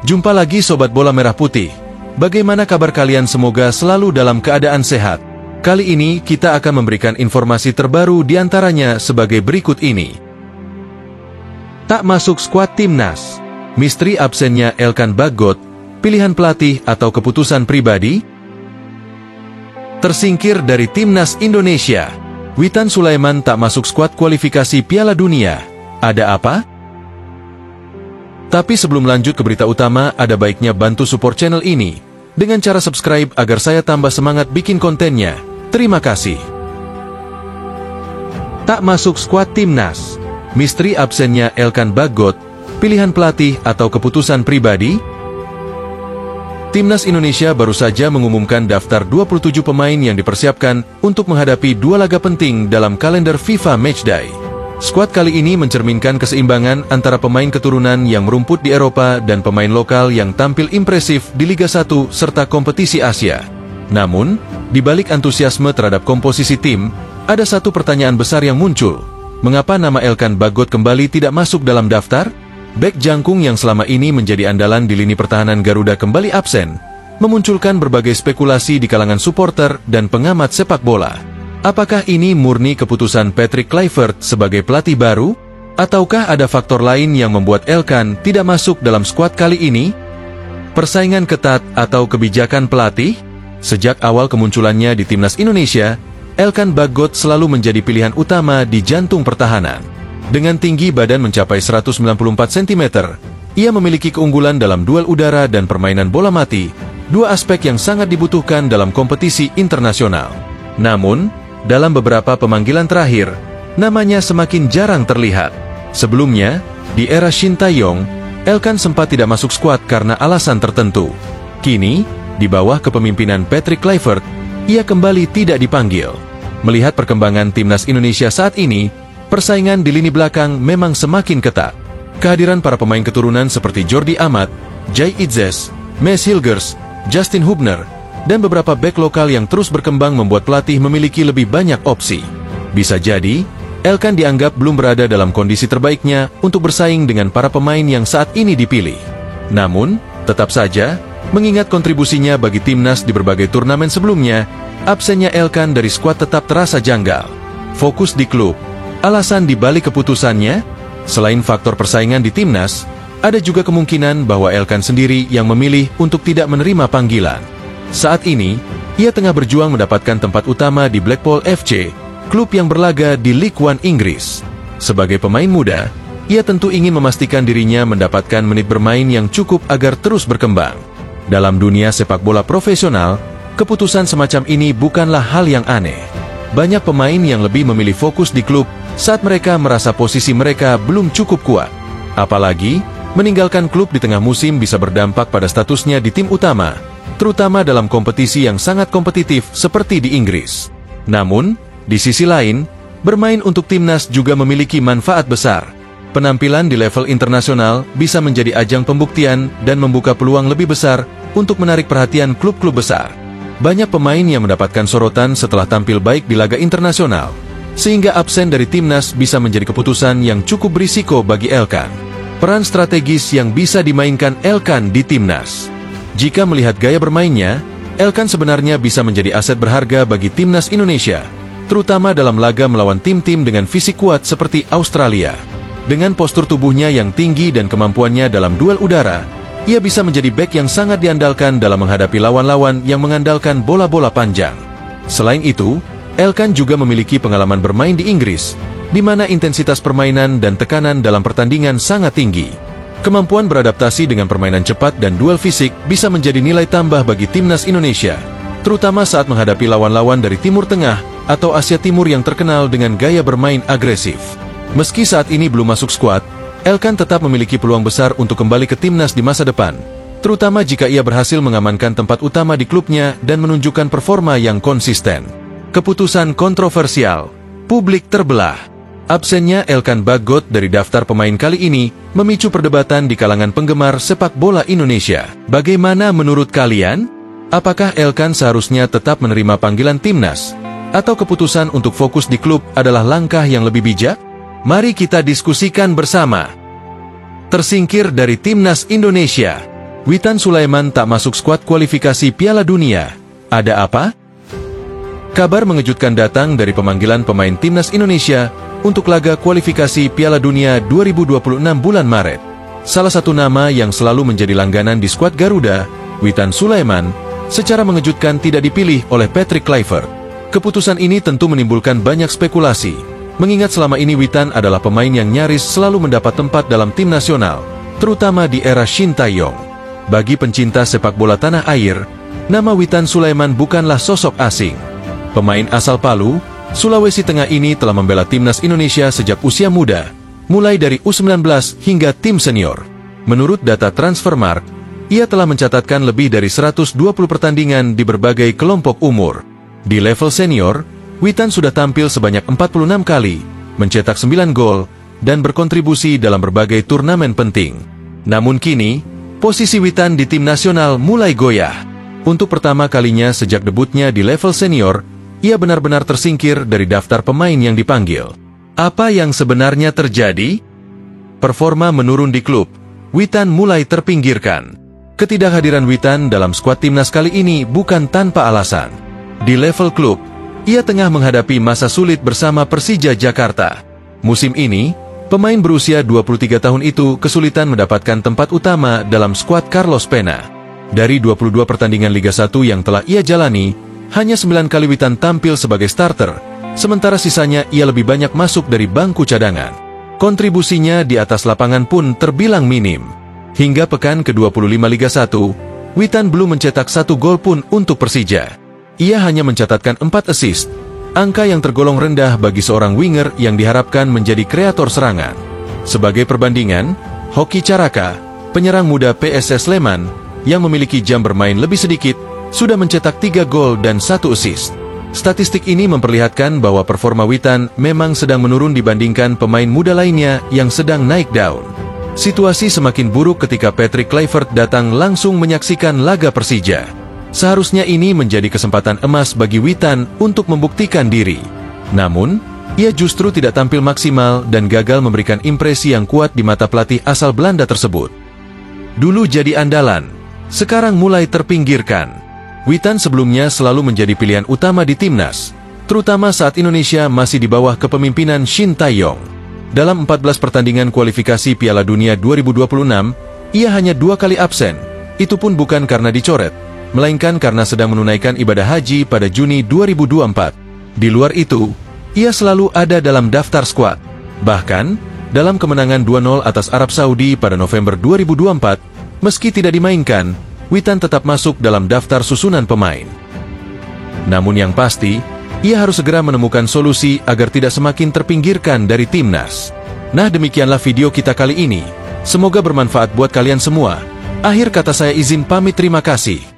Jumpa lagi Sobat Bola Merah Putih. Bagaimana kabar kalian? Semoga selalu dalam keadaan sehat. Kali ini kita akan memberikan informasi terbaru diantaranya sebagai berikut ini. Tak masuk skuad timnas. Misteri absennya Elkan Bagot, pilihan pelatih atau keputusan pribadi? Tersingkir dari timnas Indonesia. Witan Sulaiman tak masuk skuad kualifikasi Piala Dunia. Ada apa? Tapi sebelum lanjut ke berita utama, ada baiknya bantu support channel ini dengan cara subscribe agar saya tambah semangat bikin kontennya. Terima kasih. Tak masuk skuad timnas. Misteri absennya Elkan Bagot, pilihan pelatih atau keputusan pribadi? Timnas Indonesia baru saja mengumumkan daftar 27 pemain yang dipersiapkan untuk menghadapi dua laga penting dalam kalender FIFA Matchday. Skuad kali ini mencerminkan keseimbangan antara pemain keturunan yang merumput di Eropa dan pemain lokal yang tampil impresif di Liga 1 serta kompetisi Asia. Namun, di balik antusiasme terhadap komposisi tim, ada satu pertanyaan besar yang muncul. Mengapa nama Elkan Bagot kembali tidak masuk dalam daftar? Bek jangkung yang selama ini menjadi andalan di lini pertahanan Garuda kembali absen, memunculkan berbagai spekulasi di kalangan supporter dan pengamat sepak bola. Apakah ini murni keputusan Patrick Kluivert sebagai pelatih baru? Ataukah ada faktor lain yang membuat Elkan tidak masuk dalam skuad kali ini? Persaingan ketat atau kebijakan pelatih? Sejak awal kemunculannya di timnas Indonesia, Elkan Bagot selalu menjadi pilihan utama di jantung pertahanan. Dengan tinggi badan mencapai 194 cm, ia memiliki keunggulan dalam duel udara dan permainan bola mati, dua aspek yang sangat dibutuhkan dalam kompetisi internasional. Namun, dalam beberapa pemanggilan terakhir, namanya semakin jarang terlihat. Sebelumnya, di era Shin Tae-yong, Elkan sempat tidak masuk skuad karena alasan tertentu. Kini, di bawah kepemimpinan Patrick Kluivert, ia kembali tidak dipanggil. Melihat perkembangan timnas Indonesia saat ini, persaingan di lini belakang memang semakin ketat. Kehadiran para pemain keturunan seperti Jordi Amat, Jai Itzes, Mes Hilgers, Justin Hubner, dan beberapa bek lokal yang terus berkembang membuat pelatih memiliki lebih banyak opsi. Bisa jadi, Elkan dianggap belum berada dalam kondisi terbaiknya untuk bersaing dengan para pemain yang saat ini dipilih. Namun, tetap saja, mengingat kontribusinya bagi timnas di berbagai turnamen sebelumnya, absennya Elkan dari skuad tetap terasa janggal. Fokus di klub. Alasan di balik keputusannya? Selain faktor persaingan di timnas, ada juga kemungkinan bahwa Elkan sendiri yang memilih untuk tidak menerima panggilan. Saat ini, ia tengah berjuang mendapatkan tempat utama di Blackpool FC, klub yang berlaga di League One Inggris. Sebagai pemain muda, ia tentu ingin memastikan dirinya mendapatkan menit bermain yang cukup agar terus berkembang. Dalam dunia sepak bola profesional, keputusan semacam ini bukanlah hal yang aneh. Banyak pemain yang lebih memilih fokus di klub saat mereka merasa posisi mereka belum cukup kuat. Apalagi, meninggalkan klub di tengah musim bisa berdampak pada statusnya di tim utama, terutama dalam kompetisi yang sangat kompetitif seperti di Inggris. Namun, di sisi lain, bermain untuk timnas juga memiliki manfaat besar. Penampilan di level internasional bisa menjadi ajang pembuktian dan membuka peluang lebih besar untuk menarik perhatian klub-klub besar. Banyak pemain yang mendapatkan sorotan setelah tampil baik di laga internasional, sehingga absen dari timnas bisa menjadi keputusan yang cukup berisiko bagi Elkan. Peran strategis yang bisa dimainkan Elkan di timnas. Jika melihat gaya bermainnya, Elkan sebenarnya bisa menjadi aset berharga bagi timnas Indonesia, terutama dalam laga melawan tim-tim dengan fisik kuat seperti Australia. Dengan postur tubuhnya yang tinggi dan kemampuannya dalam duel udara, ia bisa menjadi bek yang sangat diandalkan dalam menghadapi lawan-lawan yang mengandalkan bola-bola panjang. Selain itu, Elkan juga memiliki pengalaman bermain di Inggris, di mana intensitas permainan dan tekanan dalam pertandingan sangat tinggi. Kemampuan beradaptasi dengan permainan cepat dan duel fisik bisa menjadi nilai tambah bagi timnas Indonesia, terutama saat menghadapi lawan-lawan dari Timur Tengah atau Asia Timur yang terkenal dengan gaya bermain agresif. Meski saat ini belum masuk skuad, Elkan tetap memiliki peluang besar untuk kembali ke timnas di masa depan, terutama jika ia berhasil mengamankan tempat utama di klubnya dan menunjukkan performa yang konsisten. Keputusan kontroversial, publik terbelah. Absennya Elkan Bagot dari daftar pemain kali ini memicu perdebatan di kalangan penggemar sepak bola Indonesia. Bagaimana menurut kalian? Apakah Elkan seharusnya tetap menerima panggilan timnas? Atau keputusan untuk fokus di klub adalah langkah yang lebih bijak? Mari kita diskusikan bersama. Tersingkir dari timnas Indonesia. Witan Sulaiman tak masuk skuad kualifikasi Piala Dunia. Ada apa? Kabar mengejutkan datang dari pemanggilan pemain Timnas Indonesia untuk laga kualifikasi Piala Dunia 2026 bulan Maret. Salah satu nama yang selalu menjadi langganan di skuad Garuda, Witan Sulaiman, secara mengejutkan tidak dipilih oleh Patrick Kluivert. Keputusan ini tentu menimbulkan banyak spekulasi, mengingat selama ini Witan adalah pemain yang nyaris selalu mendapat tempat dalam tim nasional, terutama di era Shin Tae-yong. Bagi pencinta sepak bola tanah air, nama Witan Sulaiman bukanlah sosok asing. Pemain asal Palu, Sulawesi Tengah ini telah membela timnas Indonesia sejak usia muda, mulai dari U19 hingga tim senior. Menurut data Transfermarkt, ia telah mencatatkan lebih dari 120 pertandingan di berbagai kelompok umur. Di level senior, Witan sudah tampil sebanyak 46 kali, mencetak 9 gol, dan berkontribusi dalam berbagai turnamen penting. Namun kini, posisi Witan di tim nasional mulai goyah. Untuk pertama kalinya sejak debutnya di level senior, ia benar-benar tersingkir dari daftar pemain yang dipanggil. Apa yang sebenarnya terjadi? Performa menurun di klub, Witan mulai terpinggirkan. Ketidakhadiran Witan dalam skuad timnas kali ini bukan tanpa alasan. Di level klub, ia tengah menghadapi masa sulit bersama Persija Jakarta. Musim ini, pemain berusia 23 tahun itu kesulitan mendapatkan tempat utama dalam skuad Carlos Pena. Dari 22 pertandingan Liga 1 yang telah ia jalani, hanya 9 kali Witan tampil sebagai starter, sementara sisanya ia lebih banyak masuk dari bangku cadangan. Kontribusinya di atas lapangan pun terbilang minim. Hingga pekan ke-25 Liga 1, Witan belum mencetak 1 gol pun untuk Persija. Ia hanya mencatatkan 4 assist, angka yang tergolong rendah bagi seorang winger yang diharapkan menjadi kreator serangan. Sebagai perbandingan, Hoki Caraka, penyerang muda PSS Sleman, yang memiliki jam bermain lebih sedikit, sudah mencetak 3 gol dan 1 assist. Statistik ini memperlihatkan bahwa performa Witan memang sedang menurun dibandingkan pemain muda lainnya yang sedang naik daun. Situasi semakin buruk ketika Patrick Kluivert datang langsung menyaksikan laga Persija. Seharusnya ini menjadi kesempatan emas bagi Witan untuk membuktikan diri. Namun, ia justru tidak tampil maksimal dan gagal memberikan impresi yang kuat di mata pelatih asal Belanda tersebut. Dulu jadi andalan, sekarang mulai terpinggirkan. Witan sebelumnya selalu menjadi pilihan utama di timnas, terutama saat Indonesia masih di bawah kepemimpinan Shin Tae-yong. Dalam 14 pertandingan kualifikasi Piala Dunia 2026, ia hanya 2 kali absen, itu pun bukan karena dicoret, melainkan karena sedang menunaikan ibadah haji pada Juni 2024. Di luar itu, ia selalu ada dalam daftar skuad. Bahkan, dalam kemenangan 2-0 atas Arab Saudi pada November 2024, meski tidak dimainkan, Witan tetap masuk dalam daftar susunan pemain. Namun yang pasti, ia harus segera menemukan solusi agar tidak semakin terpinggirkan dari timnas. Nah, demikianlah video kita kali ini. Semoga bermanfaat buat kalian semua. Akhir kata saya izin pamit, terima kasih.